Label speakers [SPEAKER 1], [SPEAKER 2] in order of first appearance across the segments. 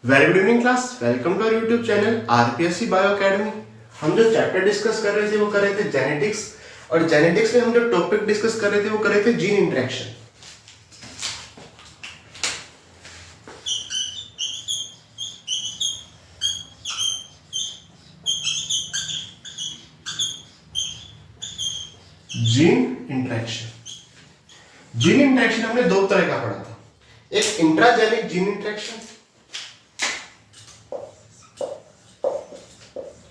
[SPEAKER 1] Very good evening class, welcome to our YouTube channel RPSC bio academy. हम जो chapter discuss कर रहे थे वो कर रहे थे जेनेटिक्स, और जेनेटिक्स में हम जो टॉपिक डिस्कस कर रहे थे वो कर रहे थे जीन इंटरेक्शन। जीन इंटरेक्शन हमने दो तरह का पढ़ा था, एक intragenic gene interaction,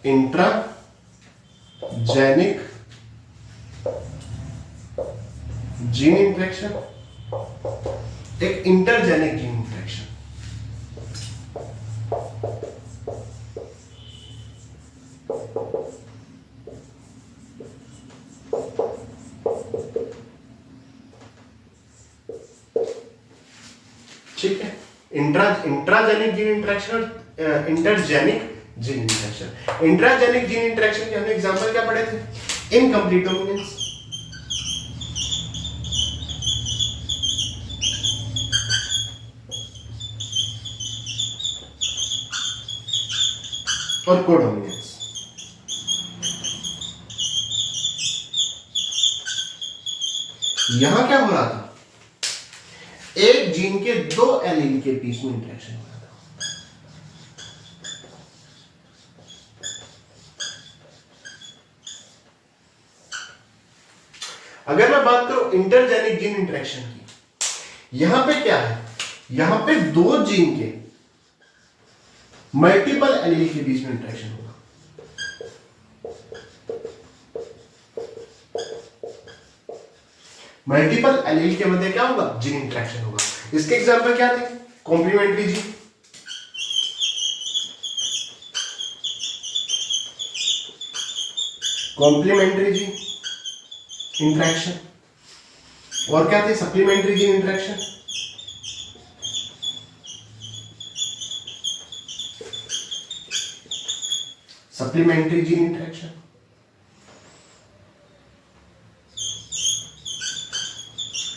[SPEAKER 1] intragenic gene interaction, एक इंटरजेनिक जीन इंटरेक्शन। ठीक है, इंट्राजेनिक जीन इंटरेक्शन और intergenic gene interaction. Intragenic gene interaction के हमने एग्जांपल क्या पढ़े थे? इनकम्प्लीट डोमिनेंस, और कोडोमिनेंस। यहां क्या हो रहा था? एक जीन के दो एलील के बीच में इंटरेक्शन हो रहा था। अगर मैं बात करूं इंटरजेनिक जीन इंटरेक्शन की, यहां पे क्या है? यहां पे दो जीन के मल्टीपल एलील के बीच में इंटरेक्शन होगा। मल्टीपल एलील के मध्य क्या होगा? जीन इंटरेक्शन होगा। इसके एग्जांपल क्या थे? Complementary gene, complementary gene interaction, और क्या थे? Supplementary gene interaction, supplementary gene interaction.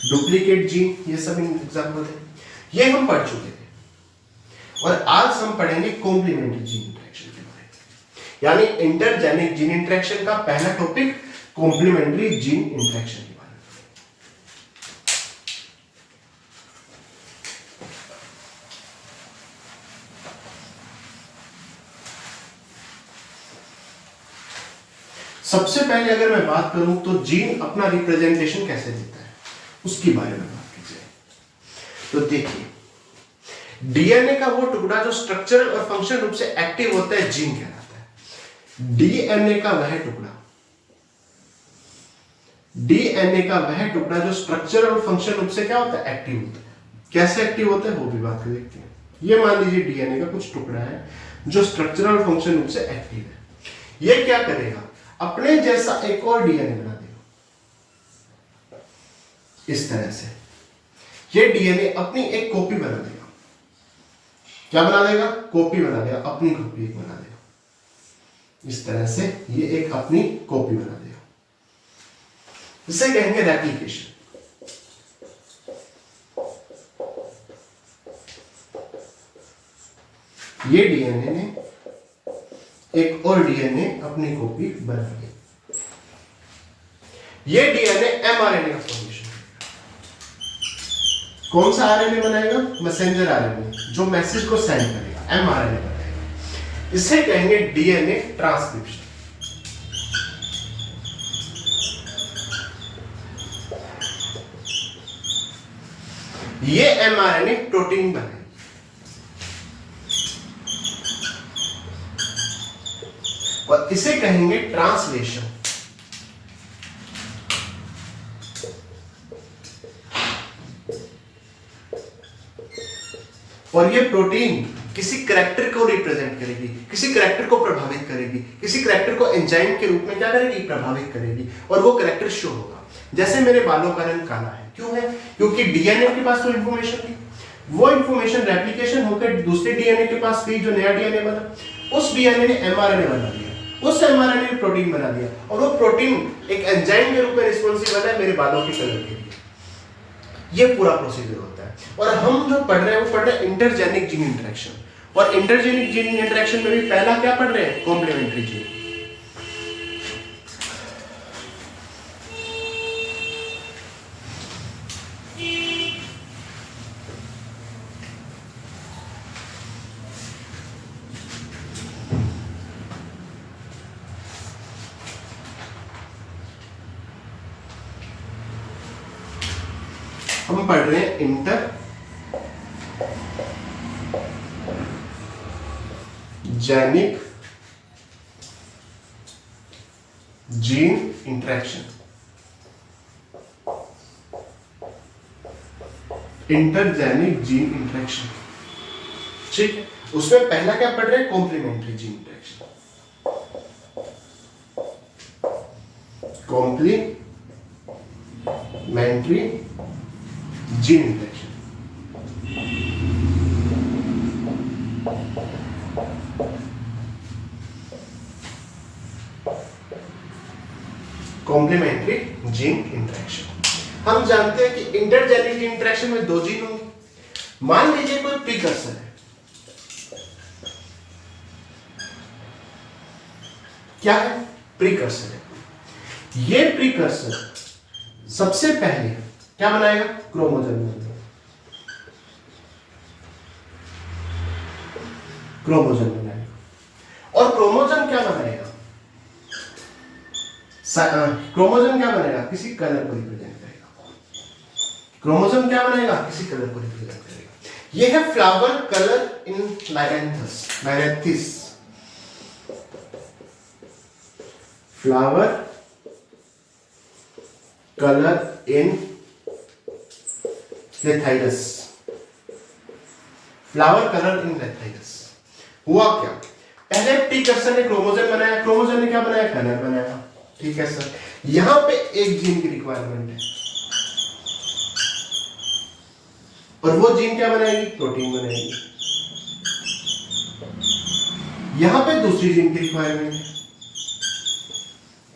[SPEAKER 1] Duplicate gene, ये सब एग्जांपल थे, ये हम पढ़ चुके थे। और आज हम पढ़ेंगे कॉम्प्लीमेंट्री जीन इंटरेक्शन के बारे में, यानी इंटरजेनिक जीन इंटरेक्शन का पहला टॉपिक कॉम्प्लीमेंट्री जीन इंटरेक्शन के बारे में। सबसे पहले अगर मैं बात करूं तो जीन अपना रिप्रेजेंटेशन कैसे देता है उसके बारे में बात की जाए तो देखिए, डीएनए का वो टुकड़ा जो स्ट्रक्चरल और फंक्शनल रूप से एक्टिव होता है जीन कहलाता है। डीएनए का वह टुकड़ा जो स्ट्रक्चरल और फंक्शनल रूप से क्या होता है? एक्टिव होता है। कैसे एक्टिव होता है वो भी बात कर देखते हैं। ये मान लीजिए डीएनए का कुछ टुकड़ा है जो स्ट्रक्चरल और फंक्शनल रूप से एक्टिव है। ये क्या करेगा? अपने जैसा एक और डीएनए बना देगा इस तरह से। ये डीएनए अपनी एक कॉपी बना देगा। क्या बना देगा? कॉपी बना देगा, अपनी कॉपी एक बना देगा। इस तरह से ये एक अपनी कॉपी बना देगा, इसे कहेंगे रेप्लिकेशन। ये डीएनए ने एक और डीएनए अपनी कॉपी बना ली। ये डीएनए एमआरएनए का फॉर्मेशन करेगा। कौन सा आरएनए बनाएगा? मैसेंजर आरएनए, जो मैसेज को सेंड करेगा, एमआरएनए बनाएगा। इसे कहेंगे डीएनए ट्रांसक्रिप्शन। ये एमआरएनए प्रोटीन बनाएगा, और इसे कहेंगे ट्रांसलेशन। और ये प्रोटीन किसी करैक्टर को रिप्रेजेंट करेगी, किसी करैक्टर को प्रभावित करेगी, किसी करैक्टर को एंजाइम के रूप में क्या करेगी? प्रभावित करेगी, और वो करैक्टर शो होगा। जैसे मेरे बालों का रंग काला है, क्यों है? क्योंकि डीएनए के पास वो इंफॉर्मेशन थी, वो इंफॉर्मेशन रेप्लिकेशन होकर दूसरे डीएनए के पास गई, जो नया डीएनए बना, उस डीएनए ने एमआरएनए बना दिया, उस एमआरएनए ने प्रोटीन बना दिया, और वो प्रोटीन एक एंजाइम के रूप में रिस्पॉन्सिबल है मेरे बालों के कलर के लिए। ये पूरा प्रोसीजर होता है। और हम जो पढ़ रहे हैं वो पढ़ रहे हैं इंटरजेनिक जीन इंटरेक्शन, और इंटरजेनिक जीन इंटरेक्शन में भी पहला क्या पढ़ रहे हैं? Complementary gene. हम पढ़ रहे हैं intergenic gene interaction. Intergenic gene interaction, ठीक है। उसमें पहला क्या पढ़ रहे हैं? Complementary gene interaction. Complementary gene interaction. Complementary gene interaction. हम जानते हैं कि इंटरजेनिक जीन इंटरेक्शन में दो जीन होंगे। मान लीजिए कोई प्रीकर्सर है, क्या है? प्रीकर्सर है। ये प्रीकर्सर सबसे पहले क्या बनाएगा? क्रोमोसोम बनाएगा। क्रोमोसोम बनाएगा। और क्रोमोसोम क्या बनाएगा? क्रोमोसोम क्या बनेगा? किसी कलर को रिप्रेजेंट करेगा। क्रोमोसोम क्या बनेगा? किसी कलर को रिप्रेजेंट करेगा। यह है फ्लावर कलर इन लायरैंथिस। फ्लावर कलर इन लेथाइडस। फ्लावर कलर इन लेथाइडस। हुआ क्या? पहले प्रीकर्सर ने क्रोमोसोम बनाया, क्रोमोसोम ने क्या बनाया? कलर बनाया, ठीक है सर। यहां पे एक जीन की रिक्वायरमेंट है और वो जीन क्या बनाएगी? प्रोटीन बनाएगी। यहां पे दूसरी जीन की रिक्वायरमेंट है,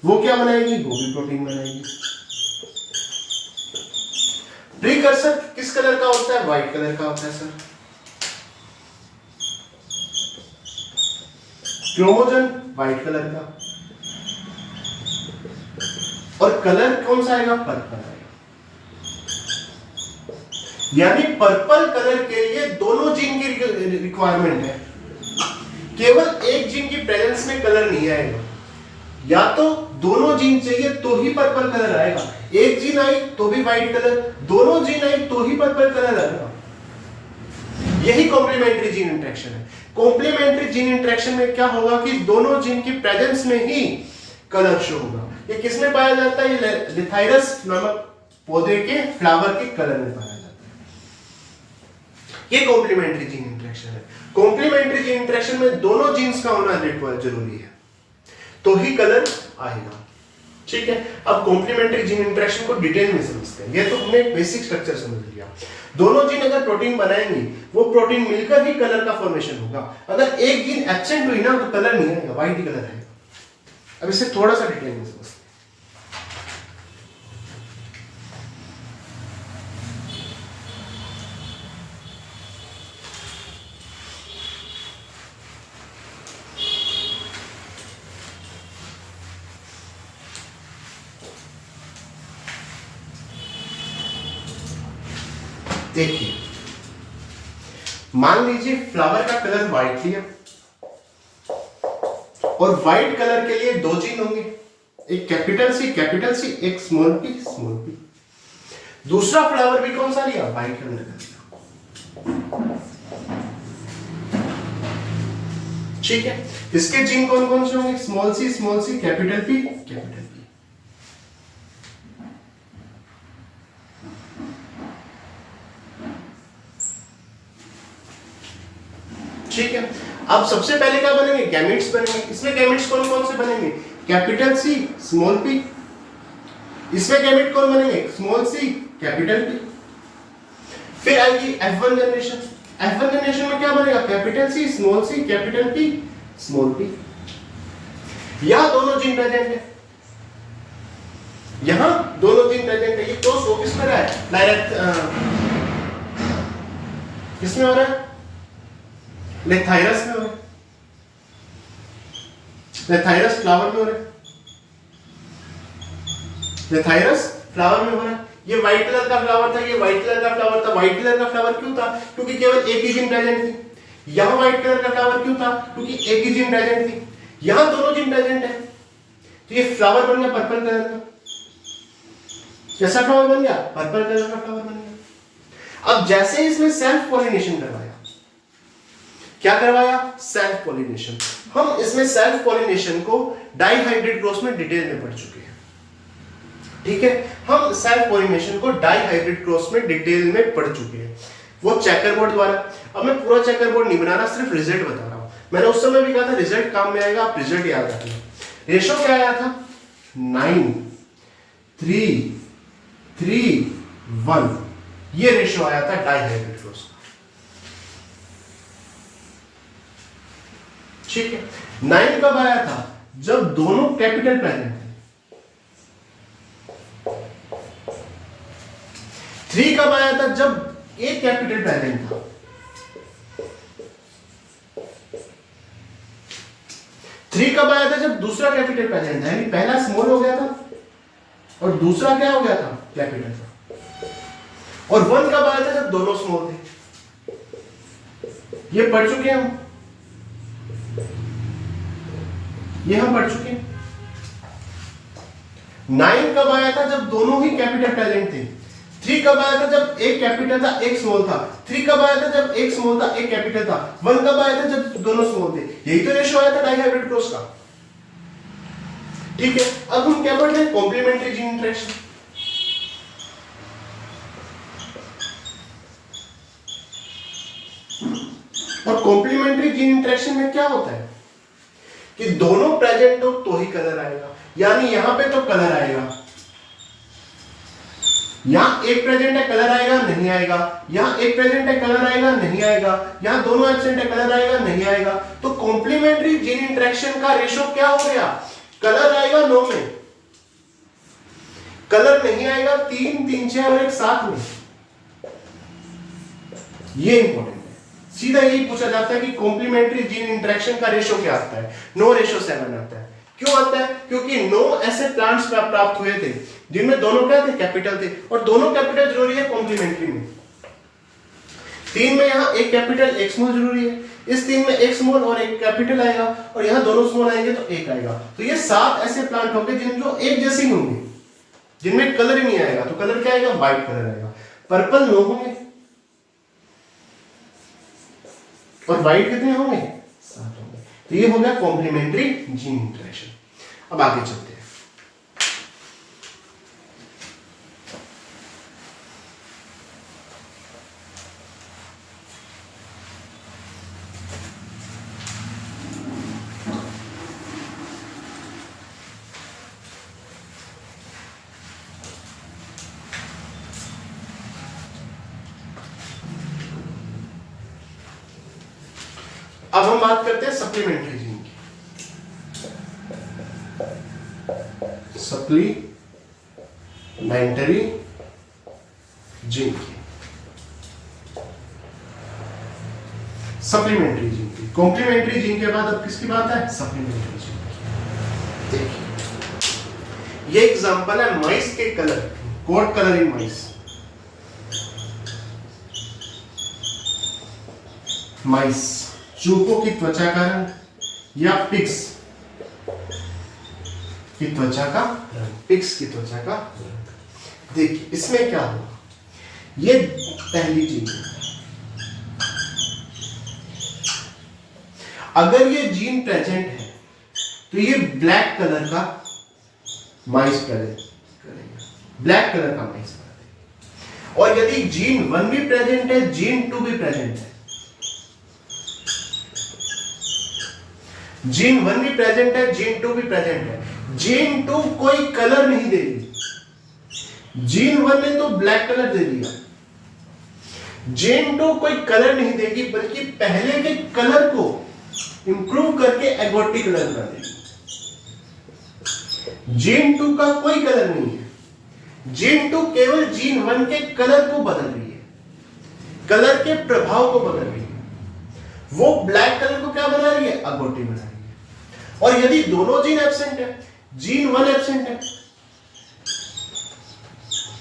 [SPEAKER 1] वो क्या बनाएगी? वो भी प्रोटीन बनाएगी। प्रीकर्सर किस कलर का होता है? व्हाइट कलर का होता है सर। क्रोमोसोम व्हाइट कलर का, और कलर कौन सा आएगा? पर्पल आएगा। यानी पर्पल कलर के लिए दोनों जीन की रिक्वायरमेंट है। केवल एक जीन की प्रेजेंस में कलर नहीं आएगा। या तो दोनों जीन चाहिए तो ही पर्पल कलर आएगा। एक जीन आई तो भी व्हाइट कलर, दोनों जीन आई तो ही पर्पल कलर आएगा। यही कॉम्प्लीमेंट्री जीन इंटरेक्शन है। कॉम्प्लीमेंट्री जीन इंटरेक्शन में क्या होगा कि दोनों जीन की प्रेजेंस में ही कलर शो होगा। ये किसमें पाया जाता है? ये लेथाइरस नामक पौधे के फ्लावर के कलर में पाया जाता है। ये कॉम्प्लीमेंट्री जीन इंटरेक्शन है। कॉम्प्लीमेंट्री जीन इंटरेक्शन में दोनों जीन्स का होना जरूरी है, तो ही कलर आएगा, ठीक है। अब कॉम्प्लीमेंट्री जीन इंटरेक्शन को डिटेल में समझते हैं। ये तो हमने बेसिक स्ट्रक्चर समझ लिया। दोनों जीन अगर प्रोटीन बनाएंगे, वो प्रोटीन मिलकर ही कलर का फॉर्मेशन होगा। अगर एक जीन एब्सेंट हुई ना तो कलर नहीं आएगा, व्हाइट ही कलर आएगा। अब इसे थोड़ा सा डिटेल में समझते हैं। देखिए, मान लीजिए फ्लावर का कलर व्हाइट लिया और व्हाइट कलर के लिए दो जीन होंगे, एक कैपिटल सी, एक स्मॉल पी। दूसरा फ्लावर भी कौन सा लिया? व्हाइट कलर का लिया, ठीक है। इसके जीन कौन कौन से होंगे? Small C, capital P. ठीक है। अब सबसे पहले क्या बनेंगे? गैमेट्स बनेंगे। इसमें गैमेट्स कौन कौन से बनेंगे? Capital C, small P. इसमें गैमेट कौन बनेंगे? Small C, capital P. फिर आएगी F1 जनरेशन। F1 जनरेशन में क्या बनेगा? Capital C, small C, capital P, small P. यहां दोनों जीन प्रेजेंट है, यहां दोनों जीन प्रेजेंट है। ये क्रॉस हो किस में रहा है? डायरेक्ट किसमें हो रहा है? लेथाइरस में हो रहा है, लेथाइरस फ्लावर में हो रहा है, लेथाइरस फ्लावर में हो रहा है। ये व्हाइट कलर का फ्लावर था, ये व्हाइट कलर का फ्लावर था। व्हाइट कलर का फ्लावर क्यों था? क्योंकि केवल एक ही जीन प्रेजेंट थी। यहां व्हाइट कलर का फ्लावर क्यों था? क्योंकि एक ही जीन प्रेजेंट थी। यहां दोनों जीन प्रेजेंट है, तो ये फ्लावर बन गया पर्पल कलर का। कैसा फ्लावर बन गया? पर्पल कलर का फ्लावर बन गया। अब जैसे इसमें सेल्फ पॉलिनेशन करवाया, क्या करवाया? Self pollination. हम इसमें सेल्फ पॉलिनेशन को डाइहाइब्रिड क्रॉस में डिटेल में पढ़ चुके हैं, ठीक है। हम सेल्फ पॉलिनेशन को डाइहाइब्रिड क्रॉस में डिटेल में पढ़ चुके हैं, वो चेकर बोर्ड द्वारा। अब मैं पूरा चेकर बोर्ड नहीं बना रहा, सिर्फ रिजल्ट बता रहा हूं। मैंने उस समय भी कहा था रिजल्ट काम में आएगा, आप रिजल्ट याद रखना। रेशो क्या आया था? 9 3 3 1, ये रेशो आया था डाइहाइब्रिड क्रॉस का, ठीक है। 9 कब आया था? जब दोनों कैपिटल प्रेजेंट थे। 3 कब आया था? जब एक कैपिटल प्रेजेंट था। 3 कब आया था? जब दूसरा कैपिटल प्रेजेंट था, यानी पहला स्मॉल हो गया था और दूसरा क्या हो गया था? कैपिटल था। और 1 कब आया था? जब दोनों स्मॉल थे। ये पढ़ चुके हैं हम, ये हम पढ़ चुके हैं। 9 कब आया था? जब दोनों ही कैपिटल प्रेजेंट थे। 3 कब आया था? जब एक कैपिटल था एक स्मॉल था। 3 कब आया था? जब एक स्मॉल था एक कैपिटल था। 1 कब आया था? जब दोनों स्मॉल थे। यही तो रेशो आया था डाइहाइब्रिड क्रॉस का, ठीक है। अब हम क्या पढ़ रहे हैं? Complementary gene interaction. और कॉम्प्लीमेंट्री जीन इंटरेक्शन में क्या होता है कि दोनों प्रेजेंट हो तो ही कलर आएगा, यानी यहां पे तो कलर आएगा। यहां एक प्रेजेंट है कलर आएगा नहीं आएगा, यहां एक प्रेजेंट है कलर आएगा नहीं आएगा, यहां दोनों एब्सेंट है कलर आएगा नहीं आएगा। तो कॉम्प्लीमेंट्री जीन इंटरेक्शन का रेशो क्या हो गया? कलर आएगा 9 में, कलर नहीं आएगा 3 3 6 और 1 7 में। ये इंपॉर्टेंट है। सीधा यही पूछा जाता है कि कॉम्प्लीमेंट्री जीन इंटरेक्शन का रेशो क्या आता है? 9:7 आता है। क्यों आता है? क्योंकि 9 ऐसे प्लांट्स प्राप्त हुए थे जिनमें दोनों क्या थे? कैपिटल थे, और दोनों कैपिटल जरूरी है कॉम्प्लीमेंट्री में। 3 में यहां एक कैपिटल एक स्मॉल जरूरी है, इस 3 में एक स्मॉल और एक कैपिटल आएगा, और यहां दोनों स्मॉल आएंगे तो एक आएगा। तो ये 7 ऐसे प्लांट होंगे जिनमें एक जैसे ही होंगे, जिनमें कलर ही नहीं आएगा। तो कलर क्या आएगा? व्हाइट कलर आएगा। पर्पल 9 होंगे और व्हाइट कितने होंगे? 7 होंगे। तो ये हो गया कॉम्प्लीमेंट्री जीन इंटरेक्शन। अब आगे चलते हैं। अब हम बात करते हैं सप्लीमेंट्री जीन की। सप्लीमेंट्री जीन की, सप्लीमेंट्री जीन की। कॉम्प्लीमेंट्री जीन के बाद अब किसकी बात है? सप्लीमेंट्री जीन की। देखिए ये एग्जांपल है माइस के कलर, कोट कलर इन माइस। माइस, चूहों की त्वचा का रंग या पिग्स की त्वचा का रंग, पिग्स की त्वचा का रंग। देखिए इसमें क्या हुआ, ये पहली चीज है। अगर ये जीन प्रेजेंट है तो ये ब्लैक कलर का माइस प्रेजेंट करेगा, ब्लैक कलर का माइस करेगा। और यदि जीन 1 भी प्रेजेंट है, जीन 2 भी प्रेजेंट है, जीन 1 भी प्रेजेंट है, जीन 2 भी प्रेजेंट है, जीन 2 कोई कलर नहीं देगी। जीन 1 ने तो ब्लैक कलर दे दिया, जीन 2 कोई कलर नहीं देगी, बल्कि पहले के कलर को इंप्रूव करके एगोटी कलर कर देगी। जीन 2 का कोई कलर नहीं है, जीन 2 केवल जीन 1 के कलर को बदल रही है, कलर के प्रभाव को बदल रही है। वो ब्लैक कलर को क्या बना रही है, अगोटी बना रही है। और यदि दोनों जीन एब्सेंट है, जीन 1 एब्सेंट है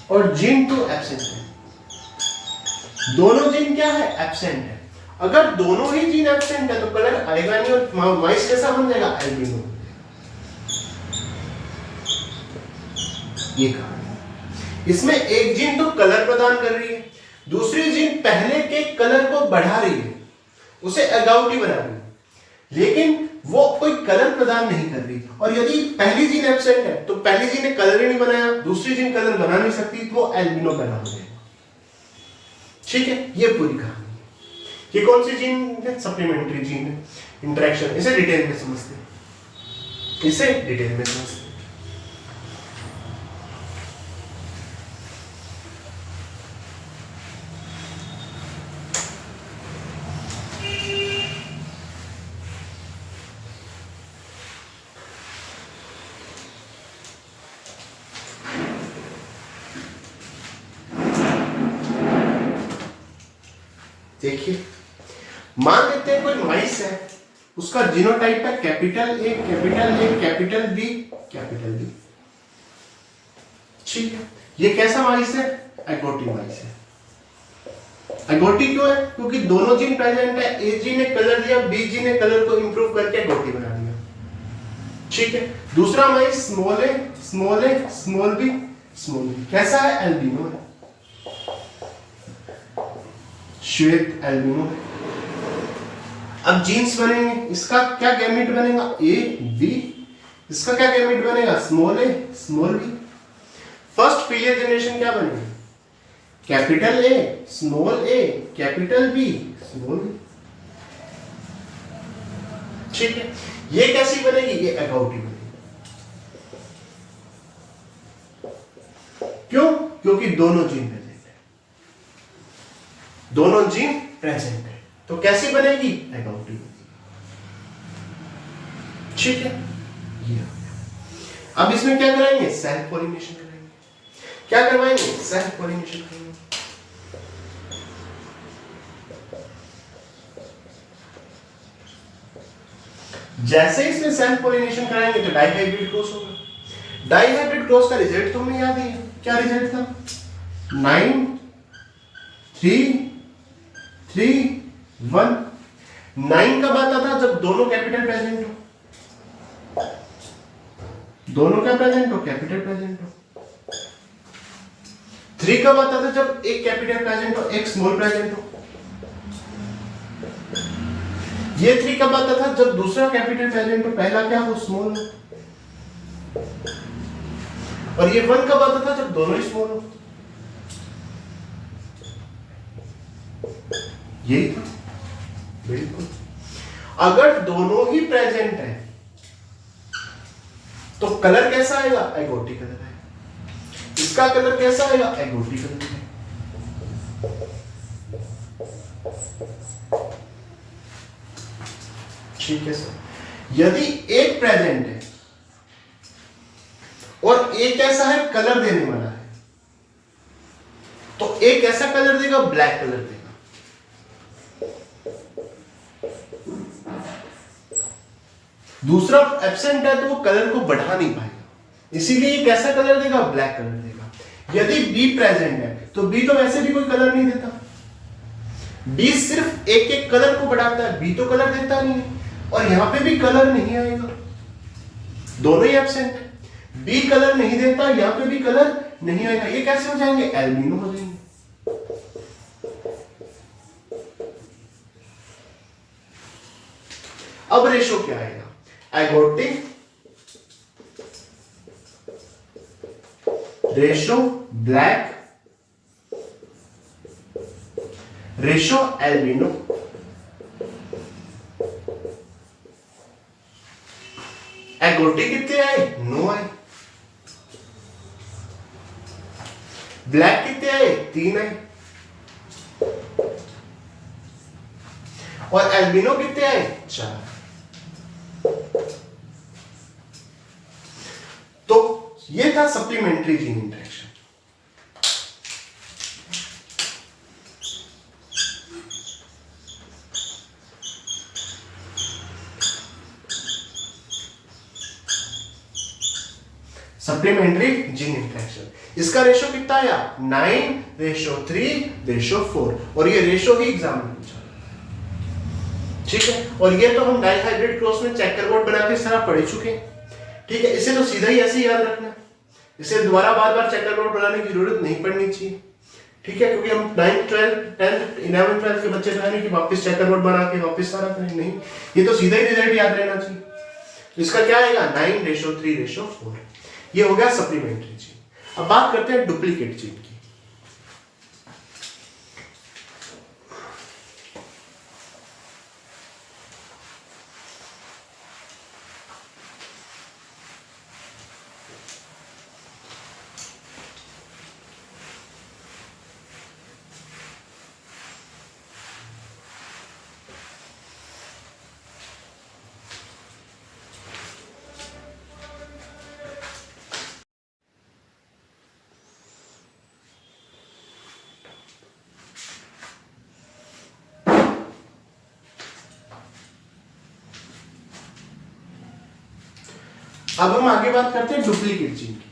[SPEAKER 1] और जीन 2 एब्सेंट है, दोनों जीन क्या है, एब्सेंट है। अगर दोनों ही जीन एब्सेंट है तो कलर आएगा नहीं और माइस कैसा बन जाएगा, एल्बिनो। ये कहानी, इसमें एक जीन तो कलर प्रदान कर रही है, दूसरी जीन पहले के कलर को बढ़ा रही है, उसे अगाउटी बना रही है, लेकिन वो कोई कलर प्रदान नहीं कर रही। और यदि पहली जीन एब्सेंट है तो पहली जीन ने कलर ही नहीं बनाया, दूसरी जीन कलर बना नहीं सकती, तो वो एल्बिनो पैदा हो जाएगा। ठीक है, ये पूरी कहानी। ये कौन सी जीन है, सप्लीमेंट्री जीन है, इंटरेक्शन। इसे डिटेल में समझते हैं, इसे डिटेल में समझते हैं। देखिए, मान लेते हैं कोई माइस है, उसका जीनोटाइप है capital A capital A capital B capital B. ठीक है, ये कैसा माइस है, एगोटी माइस है। एगोटी क्यों है, क्योंकि दोनों जीन प्रेजेंट है, ए जी ने कलर दिया, बी जी ने कलर को इंप्रूव करके एगोटी बना दिया। ठीक है, दूसरा माइस small A small A small B small B, कैसा है, एल्बिनो है, श्वेत एल्बिनो है। अब जीन्स बनेंगे, इसका क्या गैमेट बनेगा, ए बी, इसका क्या गैमेट बनेगा, small A small B. First filial generation क्या बनेगी, capital A small A capital B small B. ठीक है, ये कैसी बनेगी, ये अगाउटी बनेगी। क्यों, क्योंकि दोनों जीन प्रेजेंट है, दोनों जीन प्रेजेंट है, तो कैसी बनेगी, अगाउटी बनेगी। ठीक है, ये अब इसमें क्या कराएंगे, सेल्फ पॉलिनेशन कराएंगे। क्या करवाएंगे, सेल्फ पॉलिनेशन करेंगे। जैसे इसमें सेल्फ पॉलिनेशन कराएंगे तो डाइहाइब्रिड क्रॉस होगा। डाइहाइब्रिड क्रॉस का रिजल्ट तो हमें याद ही है, क्या रिजल्ट था, 9 3 3 1। 9 कब आता था, जब दोनों कैपिटल प्रेजेंट हो, दोनों क्या प्रेजेंट हो, कैपिटल प्रेजेंट हो। 3 कब आता था, जब एक कैपिटल प्रेजेंट हो एक स्मॉल प्रेजेंट हो। ये 3 कब आता था, जब दूसरा कैपिटल प्रेजेंट हो, पहला क्या हो, स्मॉल हो। और ये 1 कब आता था, जब दोनों ही स्मॉल हो। यही था, बिल्कुल। अगर दोनों ही प्रेजेंट है तो कलर कैसा आएगा, एगोटी कलर है। इसका कलर कैसा आएगा, एगोटी कलर है। ठीक है सर। यदि एक प्रेजेंट है और एक ऐसा है कलर देने वाला है, तो एक ऐसा कलर देगा, ब्लैक कलर देगा। दूसरा एब्सेंट है तो वो कलर को बढ़ा नहीं पाएगा, इसीलिए ये कैसा कलर देगा, ब्लैक कलर देगा। यदि बी प्रेजेंट है तो बी तो वैसे भी कोई कलर नहीं देता, बी सिर्फ एक एक कलर को बढ़ाता है, बी तो कलर देता नहीं है। और यहां पे भी कलर नहीं आएगा, दोनों ही एब्सेंट है। बी कलर नहीं देता, यहां पे भी कलर नहीं आएगा, ये कैसे हो जाएंगे, एल्बिनो हो जाएंगे। अब रेशो क्या आएगा, एगोटिक रेशो ब्लैक रेशो एल्बिनो। एगोटिक कितने आए, 9 आए। ब्लैक कितने आए, 3 आए। और एल्बिनो कितने आए, 4। तो ये था supplementary gene interaction. Supplementary gene interaction. इसका रेशो कितना आया 9:3:4 और ये रेशो ही एग्जाम में पूछा, ठीक है। और ये तो हम डाइहाइब्रिड क्रॉस में चेकर बोर्ड बना के इस तरह पढ़ चुके हैं, ठीक है। इसे तो सीधा ही ऐसे याद रखना, इसे दोबारा बार बार चेकर बोर्ड बनाने की जरूरत नहीं पड़नी चाहिए, ठीक है। क्योंकि हम 9th 12th 10th 11th 12th के बच्चे तो है नहीं कि वापस चेकर बोर्ड बना के वापस सारा करें, नहीं, ये तो सीधा ही रिजल्ट याद रहना चाहिए। इसका क्या आएगा 9:3:4, ये हो गया सप्लीमेंट्री जीन। अब बात करते हैं डुप्लीकेट जीन की। अब हम आगे बात करते हैं डुप्लीकेट जीन की।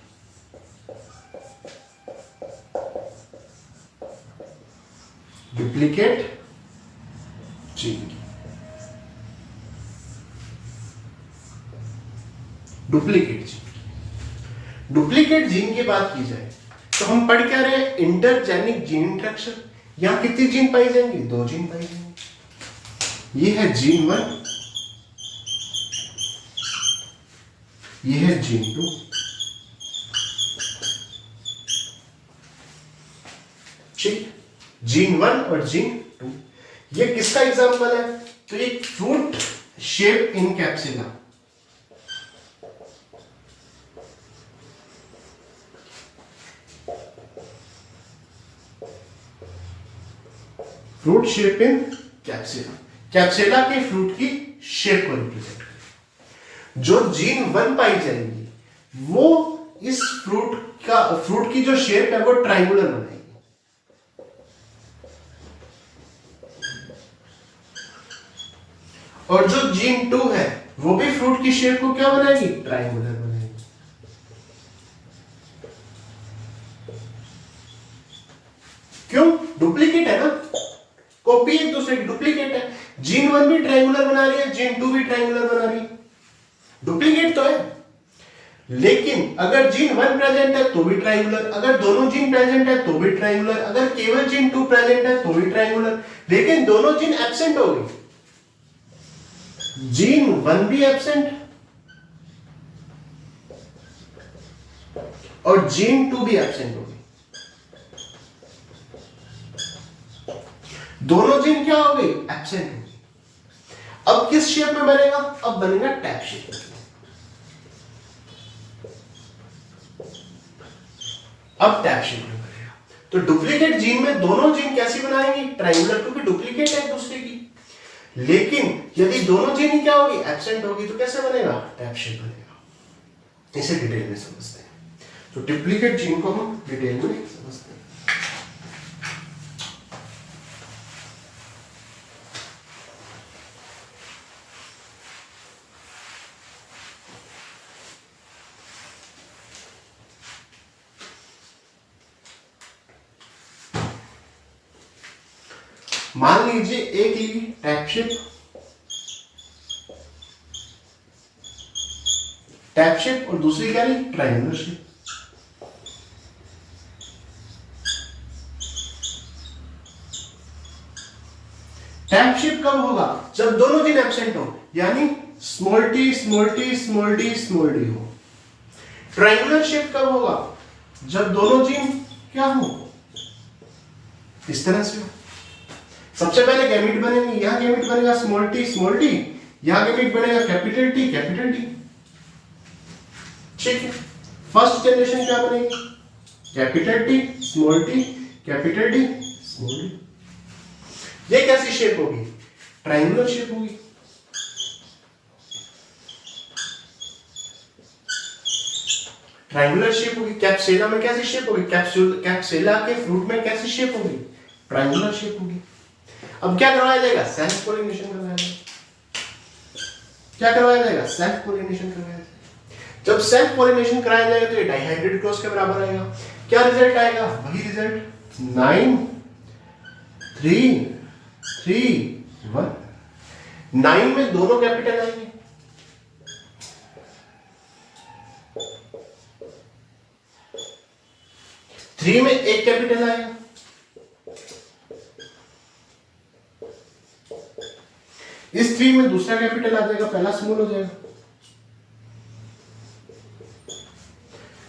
[SPEAKER 1] डुप्लीकेट जीन की, डुप्लीकेट जीन, डुप्लीकेट जीन की बात की जाए तो हम पढ़ क्या रहे हैं, इंटरजेनिक जीन इंटरेक्शन। यहां कितनी जीन पाई जाएंगी, 2 जीन पाई जाएंगी। ये है जीन 1, ये है जीन 2, ठीक, जीन 1 और जीन 2। ये किसका एग्जांपल है, तो ये फ्रूट शेप इन कैप्सिला, फ्रूट शेप इन कैप्सिला, कैप्सिला के फ्रूट की शेप को रिप्रेजेंट करें। जो जीन 1 पाई जाएगी वो इस फ्रूट की जो शेप है वो ट्रायंगुलर बनाएगी, और जो जीन 2 है वो भी फ्रूट की शेप को क्या बनाएगी, ट्रायंगुलर बनाएगी। क्यों, डुप्लीकेट है ना, कॉपी एक दूसरे की, डुप्लीकेट है। जीन 1 भी ट्रायंगुलर बना रही है, जीन 2 भी ट्रायंगुलर बना रही है, डुप्लीकेट तो है। लेकिन अगर जीन 1 प्रेजेंट है तो भी ट्रायंगुलर, अगर दोनों जीन प्रेजेंट है तो भी ट्रायंगुलर, अगर केवल जीन 2 प्रेजेंट है तो भी ट्रायंगुलर। लेकिन दोनों जीन एब्सेंट हो गई, जीन 1 भी एब्सेंट और जीन 2 भी एब्सेंट हो गई, दोनों जीन क्या हो गई, एब्सेंट हो गई। अब किस शेप में बनेगा, अब बनेगा टैप शेप में। अब टैप शेप में बनेगा। तो डुप्लीकेट जीन में दोनों जीन कैसी बनाएंगी, ट्रायंगुलर, क्योंकि डुप्लीकेट है एक दूसरे की। लेकिन यदि दोनों जीन ही क्या होगी, एब्सेंट होगी, तो कैसे बनेगा, टैप शेप बनेगा। इसे डिटेल में समझते हैं। तो डुप्लीकेट जीन को हम डिटेल में समझते हैं। मान लीजिए एक ली टैप शेप, टैप शेप, और दूसरी क्या ली, ट्रायंगुलर शेप। टैप शेप कब होगा, जब दोनों जीन एब्सेंट हो, यानी small T small T small D small D हो। ट्रायंगुलर शेप कब होगा, जब दोनों जीन क्या हो, इस तरह से हो। सबसे पहले गैमीट बनेंगे, यहां गैमीट बनेगा स्मॉल टी स्मॉल डी, यहां गैमीट बनेगा कैपिटल टी कैपिटल डी, ठीक है। फर्स्ट जनरेशन क्या बनेगी, capital T small T capital D small D. ये कैसी शेप होगी, ट्रायंगुलर शेप होगी। ट्रायंगुलर शेप होगी। कैप्सुला में कैसी शेप होगी, कैप्सुला के फ्रूट में कैसी शेप होगी, ट्रायंगुलर शेप होगी। अब क्या करवाया जाएगा, सेल्फ पोलिनेशन करवाया जाएगा। क्या करवाया जाएगा, सेल्फ पोलिनेशन करवाया जाएगा। जब सेल्फ पॉलिनेशन कराया जाएगा तो ये डाइहाइब्रिड क्रॉस के बराबर आएगा। क्या रिजल्ट आएगा? वही रिजल्ट 9 3 3 1। 9 में दोनों कैपिटल आएंगे, 3 में एक कैपिटल आएगा, इस 3 में दूसरा कैपिटल आ जाएगा, पहला स्मॉल हो जाएगा,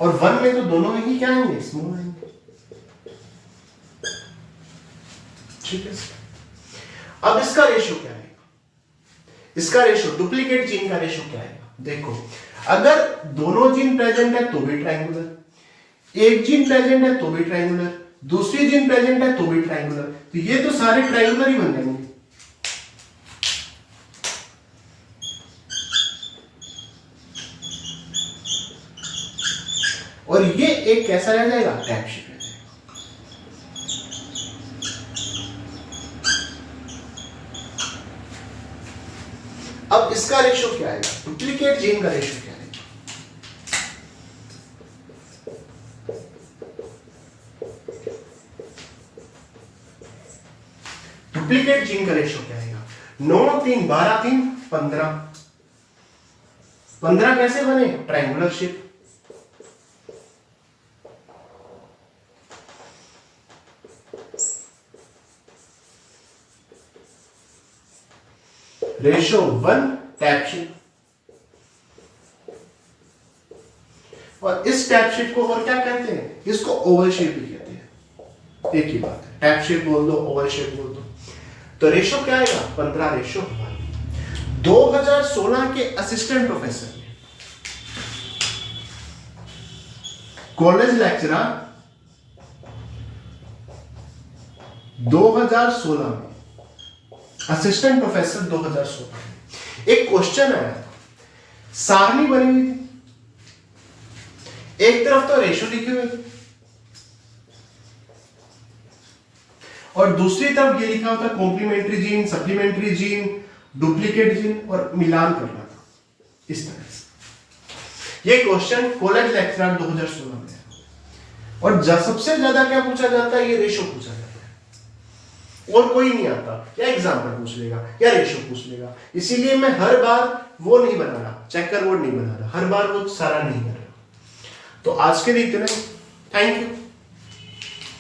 [SPEAKER 1] और 1 में तो दोनों में ही क्या आएंगे? स्मॉल आएंगे। ठीक है। अब इसका रेशियो क्या आएगा? इसका रेशियो, डुप्लीकेट जीन का रेशियो क्या आएगा? देखो, अगर दोनों जीन प्रेजेंट है तो भी ट्रायंगुलर, एक जीन प्रेजेंट है तो भी ट्रायंगुलर, दूसरी जीन प्रेजेंट है तो भी ट्रायंगुलर, तो ये तो सारे ट्रायंगुलर ही बन जाएंगे। और ये एक कैसा रह जाएगा? टैप शेप रह जाएगा। अब इसका रेशियो क्या आएगा? डुप्लीकेट जीन का रेशियो क्या आएगा? डुप्लीकेट जीन का रेशियो क्या आएगा? 9 3 12 3 15। 15 कैसे बने? Triangular shape. Ratio 1 tap shape. और इस टैप शेप को और क्या कहते हैं? इसको ओवल शेप भी कहते हैं। एक ही बात है, टैप शेप बोल दो, ओवल शेप बोल दो। तो रेशियो क्या आएगा? 15 रेशियो 1। 2016 के असिस्टेंट प्रोफेसर ने, कॉलेज लेक्चरर 2016 में, असिस्टेंट प्रोफेसर 2016 में एक क्वेश्चन आया था, सारणी बनी हुई थी, एक तरफ तो रेशियो लिखी हुई थी और दूसरी तरफ ये लिखा होता complementary gene, supplementary gene, duplicate gene, और मिलान करना था इस तरह से। ये क्वेश्चन कॉलेज लेक्चरर 2016 में है। और सबसे ज्यादा क्या पूछा जाता है? ये रेशियो पूछा जाता है, और कोई नहीं आता, या एग्जाम्पल पूछ लेगा या रेशियो पूछ लेगा। इसीलिए मैं हर बार वो नहीं बना रहा, चेकर बोर्ड नहीं बना रहा, हर बार वो सारा नहीं कर रहा। तो आज के लिए इतना, थैंक यू।